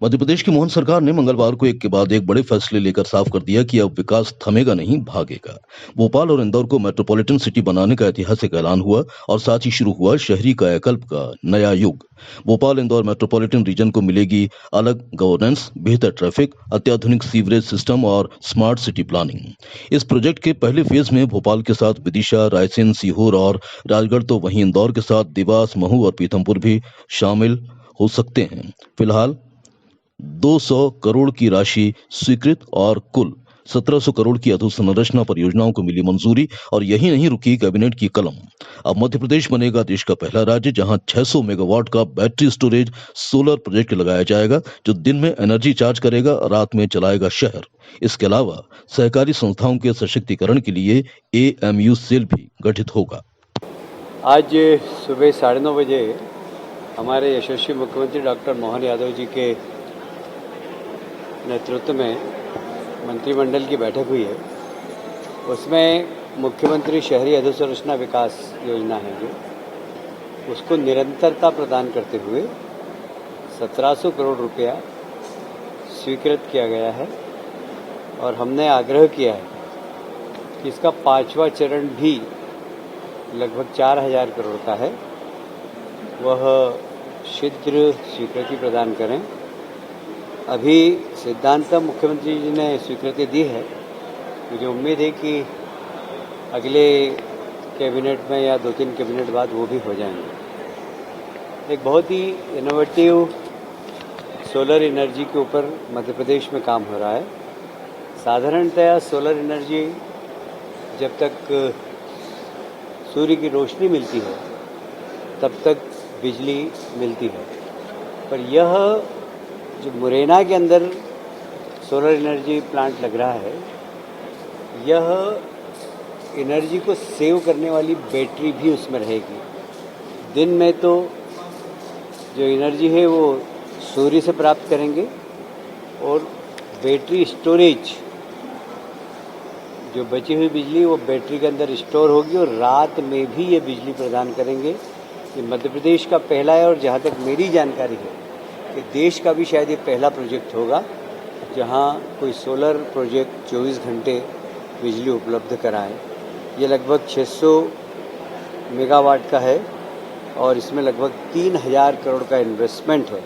मध्य प्रदेश की मोहन सरकार ने मंगलवार को एक के बाद एक बड़े फैसले लेकर साफ कर दिया कि अब विकास थमेगा नहीं, भागेगा। भोपाल और इंदौर को मेट्रोपॉलिटन सिटी बनाने का ऐतिहासिक ऐलान हुआ और साथ ही शुरू हुआ शहरी कायाकल्प का नया युग। भोपाल इंदौर मेट्रोपॉलिटन रीजन को मिलेगी अलग गवर्नेंस, बेहतर ट्रैफिक, अत्याधुनिक सीवरेज सिस्टम और स्मार्ट सिटी प्लानिंग। इस प्रोजेक्ट के पहले फेज में भोपाल के साथ विदिशा, रायसेन, सीहोर और राजगढ़, तो वहीं इंदौर के साथ देवास, महू और पीथमपुर भी शामिल हो सकते हैं। फिलहाल 200 करोड़ की राशि स्वीकृत और कुल 1700 करोड़ की अधोसंरचना परियोजनाओं को मिली मंजूरी। और यही नहीं रुकी कैबिनेट की कलम। अब मध्य प्रदेश बनेगा देश का पहला राज्य जहां 600 मेगावाट का बैटरी स्टोरेज सोलर प्रोजेक्ट लगाया जाएगा, जो दिन में एनर्जी चार्ज करेगा और रात में चलाएगा शहर। इसके अलावा सहकारी संस्थाओं के सशक्तिकरण के लिए एएमयू सेल भी गठित होगा। आज सुबह 9:30 बजे हमारे यशस्वी मुख्यमंत्री डॉक्टर मोहन यादव जी के नेतृत्व में मंत्रिमंडल की बैठक हुई है। उसमें मुख्यमंत्री शहरी अधोसंरचना विकास योजना है जो उसको निरंतरता प्रदान करते हुए 1700 करोड़ रुपया स्वीकृत किया गया है और हमने आग्रह किया है कि इसका 5वां चरण भी लगभग 4000 करोड़ का है, वह शीघ्र स्वीकृति प्रदान करें। अभी सिद्धांत मुख्यमंत्री जी ने स्वीकृति दी है। मुझे उम्मीद है कि अगले कैबिनेट में या 2-3 कैबिनेट बाद वो भी हो जाएंगे। एक बहुत ही इनोवेटिव सोलर एनर्जी के ऊपर मध्य प्रदेश में काम हो रहा है। साधारणतया सोलर एनर्जी जब तक सूर्य की रोशनी मिलती है तब तक बिजली मिलती है, पर यह जो मुरैना के अंदर सोलर एनर्जी प्लांट लग रहा है, यह एनर्जी को सेव करने वाली बैटरी भी उसमें रहेगी। दिन में तो जो एनर्जी है वो सूर्य से प्राप्त करेंगे और बैटरी स्टोरेज, जो बची हुई बिजली वो बैटरी के अंदर स्टोर होगी और रात में भी ये बिजली प्रदान करेंगे। ये मध्य प्रदेश का पहला है और जहाँ तक मेरी जानकारी है कि देश का भी शायद ये पहला प्रोजेक्ट होगा जहाँ कोई सोलर प्रोजेक्ट 24 घंटे बिजली उपलब्ध कराए। ये लगभग 600 मेगावाट का है और इसमें लगभग 3000 करोड़ का इन्वेस्टमेंट है।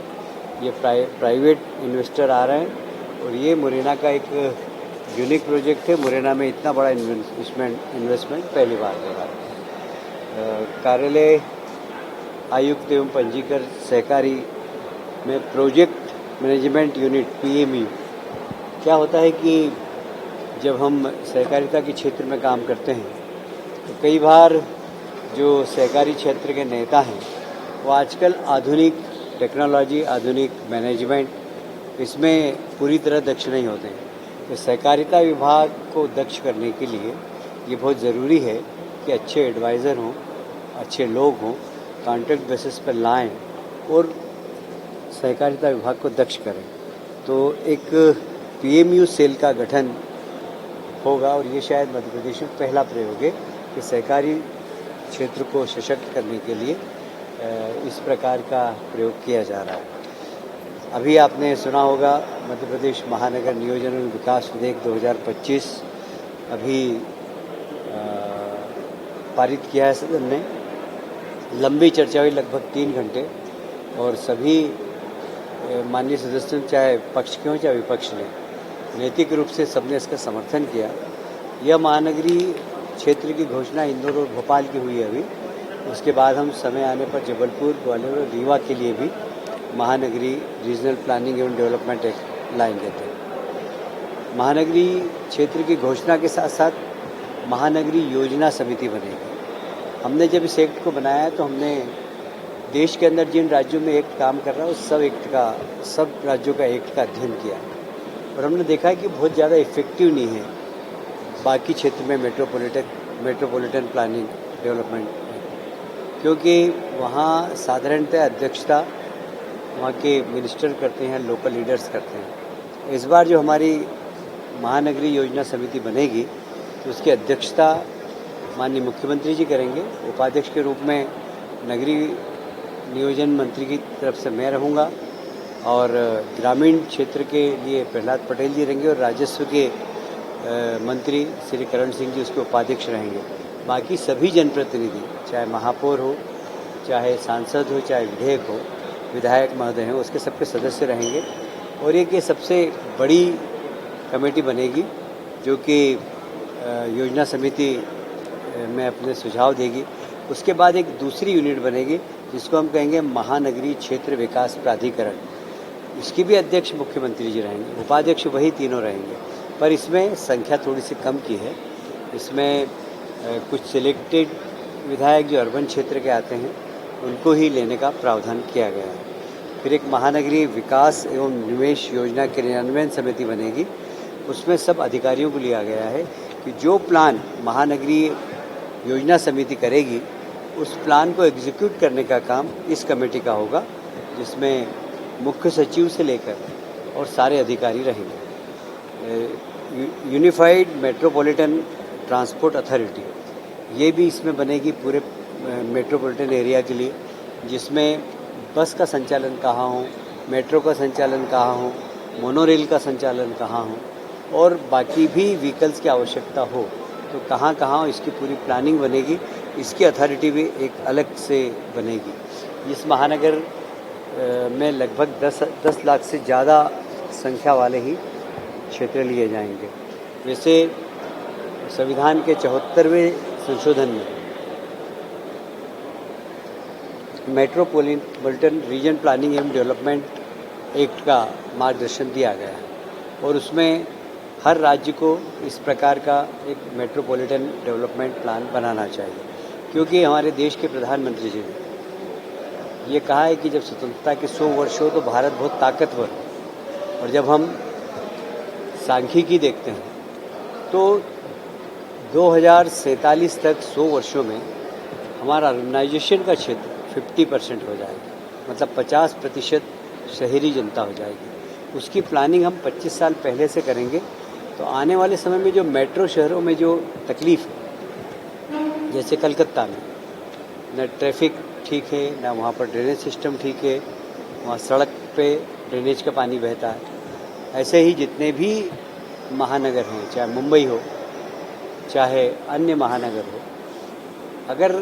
ये प्राइवेट इन्वेस्टर आ रहे हैं और ये मुरैना का एक यूनिक प्रोजेक्ट है। मुरैना में इतना बड़ा इन्वेस्टमेंट पहली बार हो रहा है। कार्यालय आयुक्त एवं पंजीकृत सहकारी में प्रोजेक्ट मैनेजमेंट यूनिट पीएमयू क्या होता है कि जब हम सहकारिता के क्षेत्र में काम करते हैं तो कई बार जो सहकारी क्षेत्र के नेता हैं वो आजकल आधुनिक टेक्नोलॉजी, आधुनिक मैनेजमेंट इसमें पूरी तरह दक्ष नहीं होते हैं। तो सहकारिता विभाग को दक्ष करने के लिए ये बहुत ज़रूरी है कि अच्छे एडवाइज़र हों, अच्छे लोग हों, कॉन्ट्रैक्ट बेसिस पर लाएं और सहकारिता विभाग को दक्ष करें। तो एक पीएमयू सेल का गठन होगा और ये शायद मध्य प्रदेश में पहला प्रयोग है कि सहकारी क्षेत्र को सशक्त करने के लिए इस प्रकार का प्रयोग किया जा रहा है। अभी आपने सुना होगा मध्य प्रदेश महानगर नियोजन एवं विकास विधेयक 2025 अभी पारित किया है सदन ने। लंबी चर्चा हुई, लगभग 3 घंटे, और सभी माननीय सदस्यों, चाहे पक्ष के हों चाहे विपक्ष ने, नैतिक रूप से सबने इसका समर्थन किया। यह महानगरीय क्षेत्र की घोषणा इंदौर और भोपाल की हुई है अभी। उसके बाद हम समय आने पर जबलपुर, ग्वालियर और रीवा के लिए भी महानगरीय रीजनल प्लानिंग एवं डेवलपमेंट एक्ट लाएंगे थे। महानगरीय क्षेत्र की घोषणा के साथ साथ महानगरीय योजना समिति बनेगी। हमने जब इस एक्ट को बनाया तो हमने देश के अंदर जिन राज्यों में एक्ट काम कर रहा है उस सब राज्यों का एक्ट का अध्ययन किया और हमने देखा है कि बहुत ज़्यादा इफेक्टिव नहीं है बाकी क्षेत्र में मेट्रोपॉलिटन प्लानिंग डेवलपमेंट, क्योंकि वहाँ साधारणतः अध्यक्षता वहाँ के मिनिस्टर करते हैं, लोकल लीडर्स करते हैं। इस बार जो हमारी महानगरीय योजना समिति बनेगी तो उसकी अध्यक्षता माननीय मुख्यमंत्री जी करेंगे। उपाध्यक्ष के रूप में नगरीय नियोजन मंत्री की तरफ से मैं रहूँगा और ग्रामीण क्षेत्र के लिए प्रहलाद पटेल जी रहेंगे और राजस्व के मंत्री श्री करण सिंह जी उसके उपाध्यक्ष रहेंगे। बाकी सभी जनप्रतिनिधि, चाहे महापौर हो, चाहे सांसद हो, चाहे विधायक महोदय हैं, उसके सबके सदस्य रहेंगे। और एक ये सबसे बड़ी कमेटी बनेगी जो कि योजना समिति में अपने सुझाव देगी। उसके बाद एक दूसरी यूनिट बनेगी जिसको हम कहेंगे महानगरीय क्षेत्र विकास प्राधिकरण। इसकी भी अध्यक्ष मुख्यमंत्री जी रहेंगे, उपाध्यक्ष वही तीनों रहेंगे, पर इसमें संख्या थोड़ी सी कम की है। इसमें कुछ सिलेक्टेड विधायक जो अर्बन क्षेत्र के आते हैं उनको ही लेने का प्रावधान किया गया है। फिर एक महानगरीय विकास एवं निवेश योजना क्रियान्वयन समिति बनेगी। उसमें सब अधिकारियों को लिया गया है कि जो प्लान महानगरीय योजना समिति करेगी उस प्लान को एग्जीक्यूट करने का काम इस कमेटी का होगा, जिसमें मुख्य सचिव से लेकर और सारे अधिकारी रहेंगे। यूनिफाइड मेट्रोपॉलिटन ट्रांसपोर्ट अथॉरिटी ये भी इसमें बनेगी पूरे मेट्रोपॉलिटन एरिया के लिए, जिसमें बस का संचालन कहाँ हो, मेट्रो का संचालन कहाँ हो, मोनोरेल का संचालन कहाँ हो और बाकी भी व्हीकल्स की आवश्यकता हो तो कहाँ कहाँ इसकी पूरी प्लानिंग बनेगी। इसकी अथॉरिटी भी एक अलग से बनेगी। इस महानगर में लगभग 10 लाख से ज़्यादा संख्या वाले ही क्षेत्र लिए जाएंगे। वैसे संविधान के 74वें संशोधन में मेट्रोपॉलिटन रीजन प्लानिंग एवं डेवलपमेंट एक्ट का मार्गदर्शन दिया गया है और उसमें हर राज्य को इस प्रकार का एक मेट्रोपॉलिटन डेवलपमेंट प्लान बनाना चाहिए, क्योंकि हमारे देश के प्रधानमंत्री जी ने ये कहा है कि जब स्वतंत्रता के 100 वर्ष हो तो भारत बहुत ताकतवर हो। और जब हम सांख्यिकी देखते हैं तो 2047 तक 100 वर्षों में हमारा अर्बनाइजेशन का क्षेत्र 50% हो जाएगा, मतलब 50% शहरी जनता हो जाएगी। उसकी प्लानिंग हम 25 साल पहले से करेंगे तो आने वाले समय में जो मेट्रो शहरों में जो तकलीफ है, जैसे कलकत्ता में न ट्रैफिक ठीक है, ना वहाँ पर ड्रेनेज सिस्टम ठीक है, वहाँ सड़क पे ड्रेनेज का पानी बहता है, ऐसे ही जितने भी महानगर हैं, चाहे मुंबई हो चाहे अन्य महानगर हो, अगर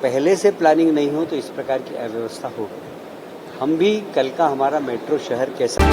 पहले से प्लानिंग नहीं हो तो इस प्रकार की अव्यवस्था होगी। हम भी कल का हमारा मेट्रो शहर कैसा